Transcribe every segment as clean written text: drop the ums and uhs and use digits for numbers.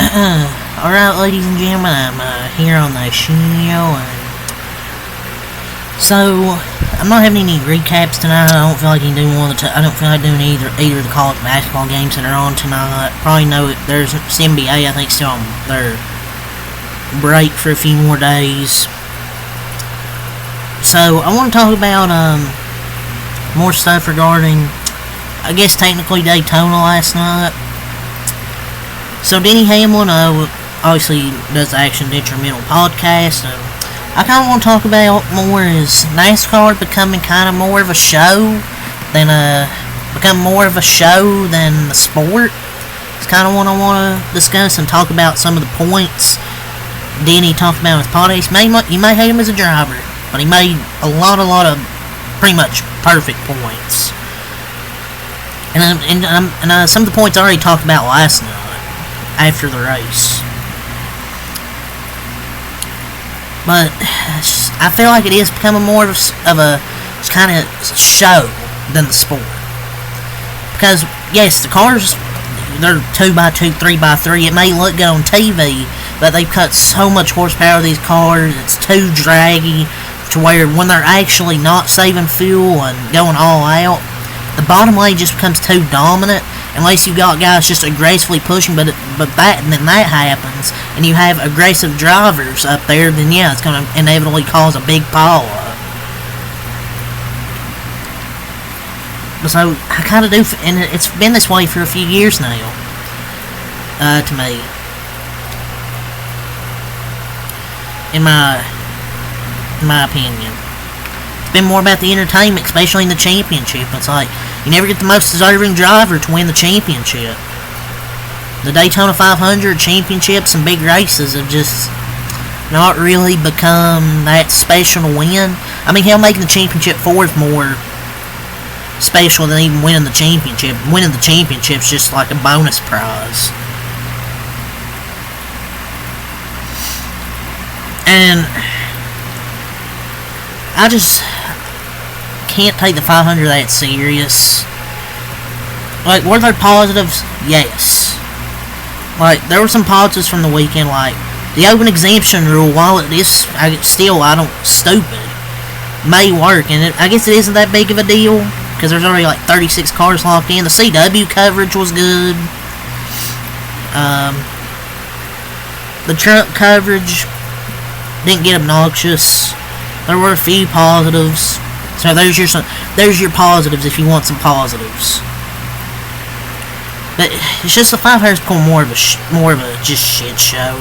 Alright, ladies and gentlemen, I'm here on the show, and so I'm not having any recaps tonight. I don't feel like doing I don't feel like doing either of the college basketball games that are on tonight. Probably know it. There's NBA, I think, still on their break for a few more days. So I want to talk about more stuff regarding, I guess, technically Daytona last night. So Denny Hamlin obviously does the Action Detrimental podcast. I kind of want to talk about more is NASCAR becoming kind of more of a show than the sport. It's kind of what I want to discuss and talk about some of the points Denny talked about in his podcast. You may hate him as a driver, but he made a lot of pretty much perfect points. And some of the points I already talked about last night after the race. But I feel like it is becoming more of a kind of show than the sport. Because, yes, the cars, they're 2x2, 3x3. It may look good on TV, but they've cut so much horsepower of these cars. It's too draggy to where when they're actually not saving fuel and going all out, the bottom lane just becomes too dominant. Unless you got guys just aggressively pushing, then that happens, and you have aggressive drivers up there, then yeah, it's going to inevitably cause a big pile-up. So, I kind of do, and it's been this way for a few years now, to me. In my opinion. It's been more about the entertainment, especially in the championship. It's like, you never get the most deserving driver to win the championship. The Daytona 500 championships and big races have just not really become that special to win. I mean, hell, making the championship fourth more special than even winning the championship. Winning the championship's just like a bonus prize. And I just can't take the 500 that serious. Like, were there positives? Yes. Like, there were some positives from the weekend, like the open exemption rule, while it is stupid, may work, and I guess it isn't that big of a deal, because there's already like 36 cars locked in. The CW coverage was good. The truck coverage didn't get obnoxious. There were a few positives. So there's your positives if you want some positives. But it's just the 500's become more of a just shit show.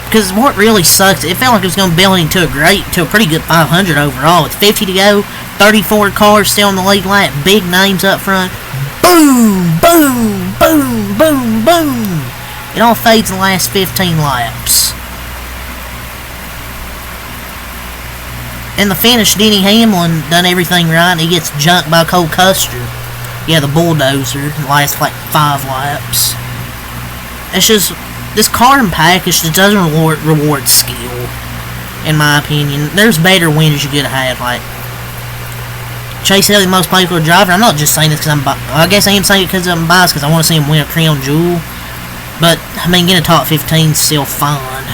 Because what really sucks, it felt like it was going to build into a pretty good 500 overall. With 50 to go, 34 cars still on the lead lap, big names up front. Boom, boom, boom, boom, boom. It all fades in the last 15 laps. In the finish, Denny Hamlin done everything right, and he gets junked by Cole Custer. Yeah, the bulldozer, in the last, 5 laps. It's just, this car and package just doesn't reward skill, in my opinion. There's better winners you could have had, like Chase Elliott, most popular driver. I'm not just saying this because I guess I am saying it because I'm biased, because I want to see him win a crown jewel. But, I mean, getting a top 15 is still fun.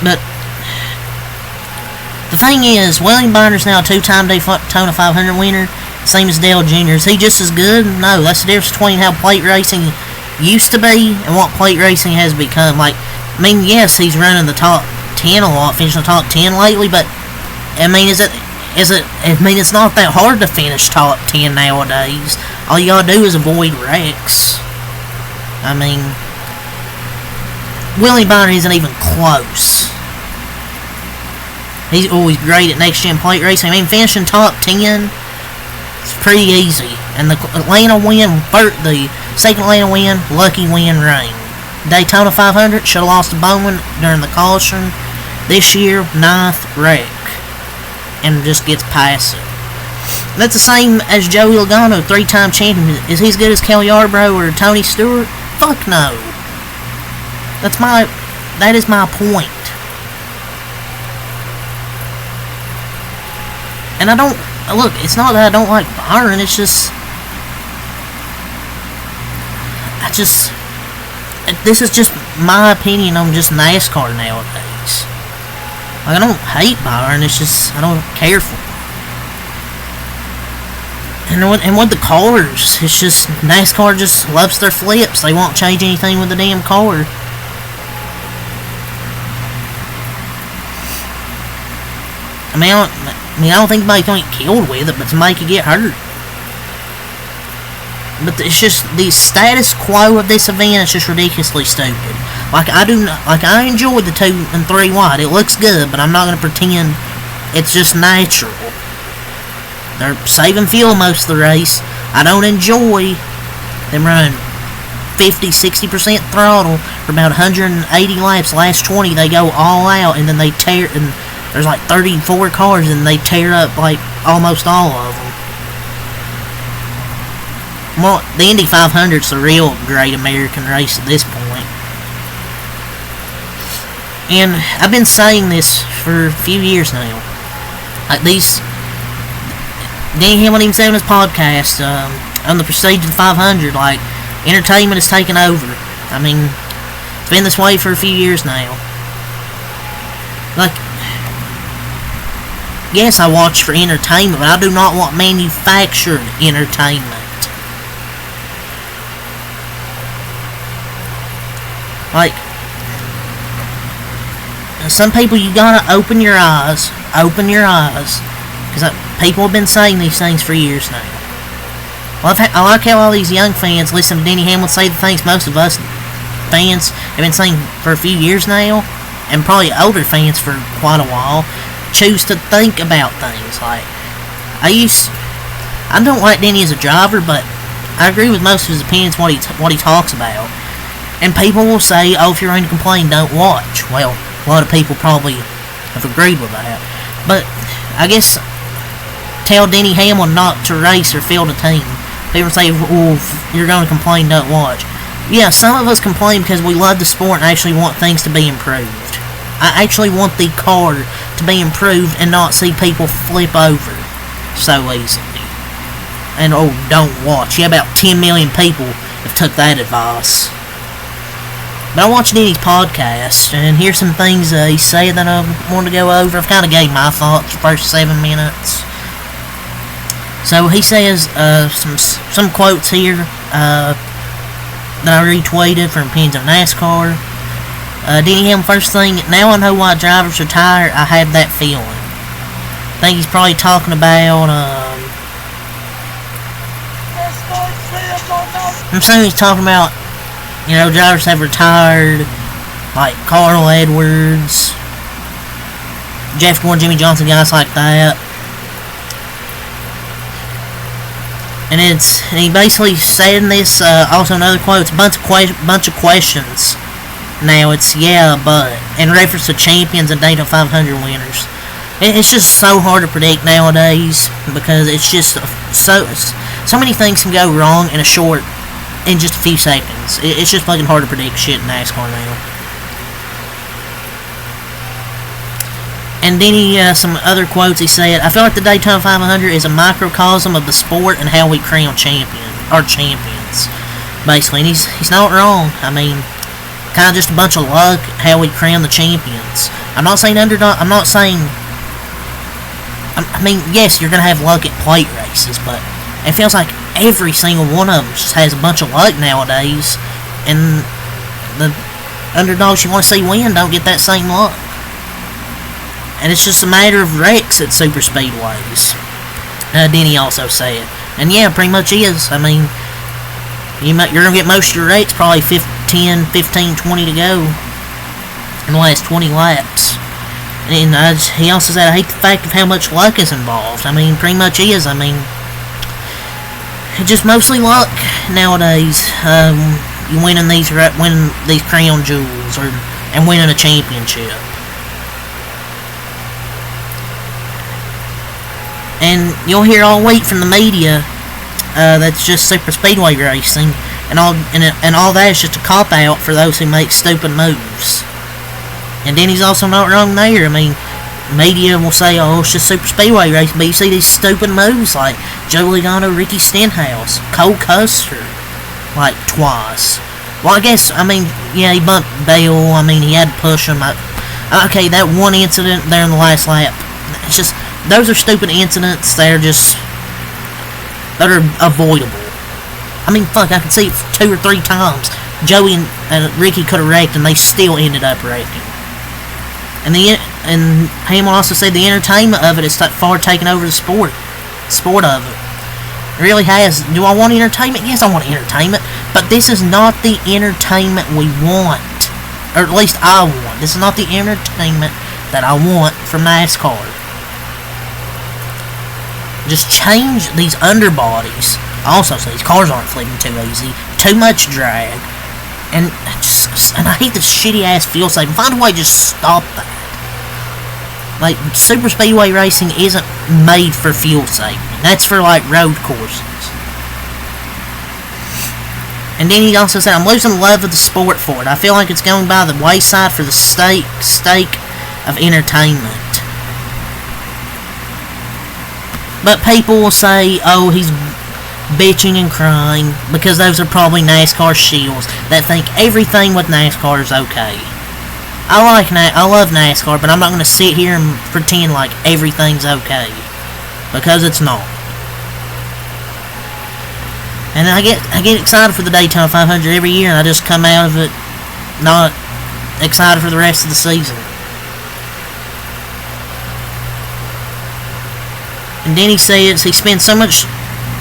But the thing is, William Byron's now a 2-time Daytona 500 winner, same as Dale Jr. Is he just as good? No, that's the difference between how plate racing used to be and what plate racing has become. Like, I mean, yes, he's running the top 10 a lot, finishing the top 10 lately, but, I mean, it's not that hard to finish top 10 nowadays. All you gotta do is avoid wrecks. I mean, William Byron isn't even close. He's always great at next-gen plate racing. I mean, finishing top 10, it's pretty easy. And the second Atlanta win, lucky win rain. Daytona 500, should have lost to Bowman during the caution. This year, 9th wreck. And just gets past it. That's the same as Joey Logano, 3-time champion. Is he as good as Cal Yarbrough or Tony Stewart? Fuck no. That is my point. And it's not that I don't like Byron, it's just, this is just my opinion on just NASCAR nowadays. Like, I don't hate Byron, it's just I don't care for him. And with the cars, it's just NASCAR just loves their flips. They won't change anything with the damn car. I don't think anybody's gonna get killed with it, but somebody could get hurt. But it's just the status quo of this event is just ridiculously stupid. I enjoy the 2 and 3 wide. It looks good, but I'm not gonna pretend it's just natural. They're saving fuel most of the race. I don't enjoy them running 50-60% throttle for about 180 laps. Last 20 they go all out, and then they tear, and there's like 34 cars, and they tear up like almost all of them. Well, the Indy 500's the real great American race at this point. And I've been saying this for a few years now. Like these, Danny Hamlin even said on his podcast, on the Prestige of the 500, like, entertainment is taking over. I mean, it's been this way for a few years now. Like, yes, I watch for entertainment, but I do not want manufactured entertainment. Like, some people, you gotta open your eyes, because people have been saying these things for years now. Well, I like how all these young fans listen to Denny Hamlin say the things most of us fans have been saying for a few years now, and probably older fans for quite a while, choose to think about things. Like, I don't like Denny as a driver, but I agree with most of his opinions, what he talks about. And people will say, oh, if you're going to complain, don't watch. Well, a lot of people probably have agreed with that. But I guess tell Denny Hamlin not to race or field a team. People say, well, if you're going to complain, don't watch. Yeah, some of us complain because we love the sport and actually want things to be improved. I actually want the car to be improved and not see people flip over so easily. And, oh, don't watch. Yeah, about 10 million people have took that advice. But I watched Denny's podcast, and here's some things he said that I wanted to go over. I've kind of gave my thoughts the first 7 minutes. So he says some quotes here that I retweeted from Opinions of NASCAR. Denny Hamlin, first thing, now I know why drivers retire. I had that feeling. I think he's probably talking about, I'm assuming he's talking about, you know, drivers have retired, like Carl Edwards, Jeff Gordon, Jimmy Johnson, guys like that. And he basically said in this, also in other quotes, bunch of questions. Now it's yeah, but in reference to champions and Daytona 500 winners. It's just so hard to predict nowadays because it's just so many things can go wrong in just a few seconds. It's just fucking hard to predict shit in NASCAR now. And then some other quotes he said, I feel like the Daytona 500 is a microcosm of the sport and how we crown champions. Basically, and he's not wrong. I mean, kind of just a bunch of luck how we crown the champions. I'm not saying underdog. I mean, yes, you're gonna have luck at plate races, but it feels like every single one of them just has a bunch of luck nowadays, and the underdogs you want to see win don't get that same luck. And it's just a matter of wrecks at super speedways. Denny also said, and yeah, pretty much is. I mean, you're gonna get most of your wrecks probably 10, 15, 20 to go in the last 20 laps. And he also said, I hate the fact of how much luck is involved. I mean, pretty much is. I mean, just mostly luck nowadays. You winning these crown jewels and winning a championship. And you'll hear all week from the media that's just super speedway racing, and all that is just a cop out for those who make stupid moves. And Denny's also not wrong there. I mean, media will say, oh, it's just super speedway racing, but you see these stupid moves like Joe Logano, Ricky Stenhouse, Cole Custer, like twice. Well, I guess, I mean, yeah, he bumped Bell. I mean, he had to push him. Okay, that one incident there in the last lap. It's just, those are stupid incidents. That are avoidable. I mean, fuck, I could see it 2 or 3 times. Joey and Ricky could have wrecked, and they still ended up wrecking. And Hamilton also said the entertainment of it is far taken over the sport of it. It really has. Do I want entertainment? Yes, I want entertainment. But this is not the entertainment we want. Or at least I want. This is not the entertainment that I want from NASCAR. Just change these underbodies. Also, so these cars aren't flipping too easy. Too much drag. And I hate this shitty ass fuel saving. Find a way to just stop that. Like, super speedway racing isn't made for fuel saving. That's for, like, road courses. And then he also said, I'm losing the love of the sport for it. I feel like it's going by the wayside for the stake of entertainment. But people will say, oh, he's bitching and crying, because those are probably NASCAR shills that think everything with NASCAR is okay. I love NASCAR, but I'm not going to sit here and pretend like everything's okay, because it's not. And I get excited for the Daytona 500 every year, and I just come out of it not excited for the rest of the season. And then he says he spends so much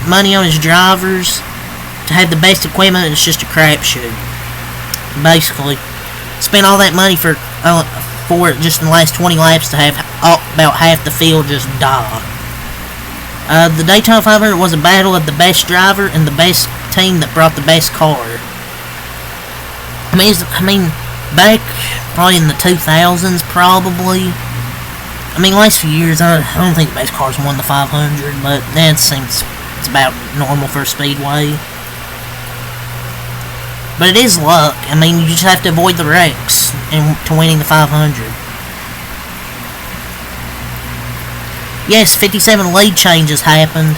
money on his drivers to have the best equipment, and it's just a crapshoot. Basically, spent all that money for just in the last 20 laps to have about half the field just die. The Daytona 500 was a battle of the best driver and the best team that brought the best car. I mean, back probably in the 2000s, probably. I mean, last few years, I don't think the best cars won the 500, but that seems it's about normal for a speedway. But it is luck. I mean, you just have to avoid the wrecks to winning the 500. Yes, 57 lead changes happened.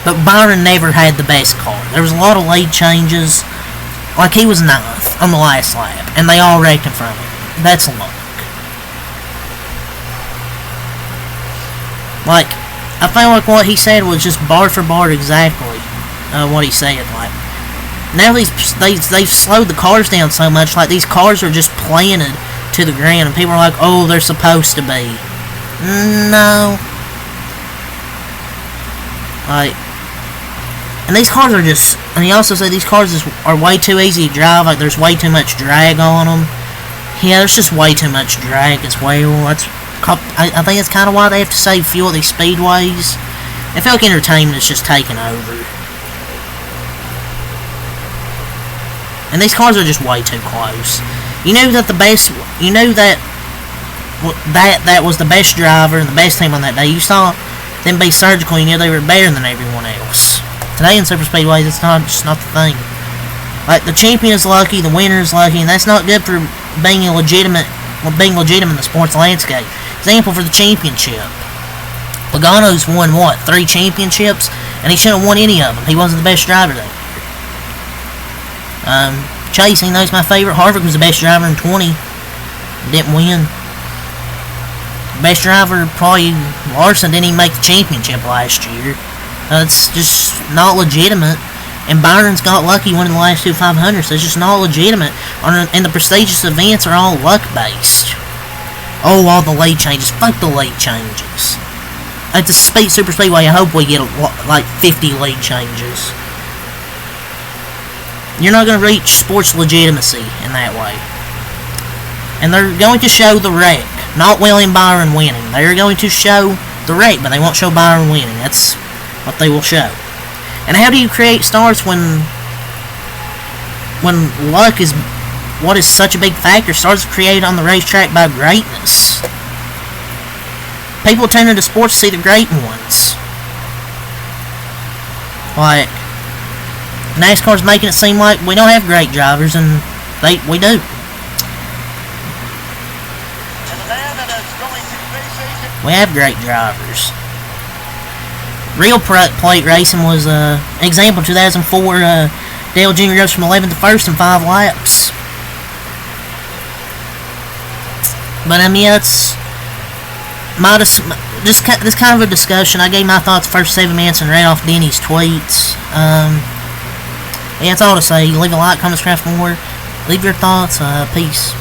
But Byron never had the best car. There was a lot of lead changes. Like, he was 9th on the last lap, and they all wrecked in front of him. That's luck. Like, I feel like what he said was just bar for bar exactly what he said. Like, now they've slowed the cars down so much. Like, these cars are just planted to the ground, and people are like, oh, they're supposed to be. No. Like, and these cars are just, and he also said these cars are way too easy to drive. Like, there's way too much drag on them. Yeah, there's just way too much drag as well. I think that's kind of why they have to save fuel at these speedways. I feel like entertainment is just taking over. And these cars are just way too close. You know that that was the best driver and the best team on that day. You saw them be surgical, you knew they were better than everyone else. Today in super speedways, it's just not the thing. Like, the champion is lucky, the winner is lucky, and that's not good for being legitimate in the sports landscape. Example for the championship. Logano's won, 3 championships? And he shouldn't have won any of them. He wasn't the best driver that year. Chase, he knows my favorite. Harvick was the best driver in 20. Didn't win. Best driver, probably Larson, didn't even make the championship last year. It's just not legitimate. And Byron's got lucky winning the last 2 500s. So it's just not legitimate. And the prestigious events are all luck-based. Oh, all the lead changes. Fuck the lead changes. At the super speedway, I hope we get like 50 lead changes. You're not going to reach sports legitimacy in that way. And they're going to show the wreck, not William Byron winning. They're going to show the wreck, but they won't show Byron winning. That's what they will show. And how do you create stars when luck is what is such a big factor? Stars are created on the racetrack by greatness. People tune into sports to see the great ones. Like, NASCAR's making it seem like we don't have great drivers, and we do. We have great drivers. Real plate racing was an example. 2004 Dale Jr. goes from 11th to 1st in 5 laps. But yeah, it's this kind of a discussion. I gave my thoughts first 7 minutes and read off Denny's tweets. Yeah, that's all to say. Leave a like, comment, subscribe for more. Leave your thoughts. Peace.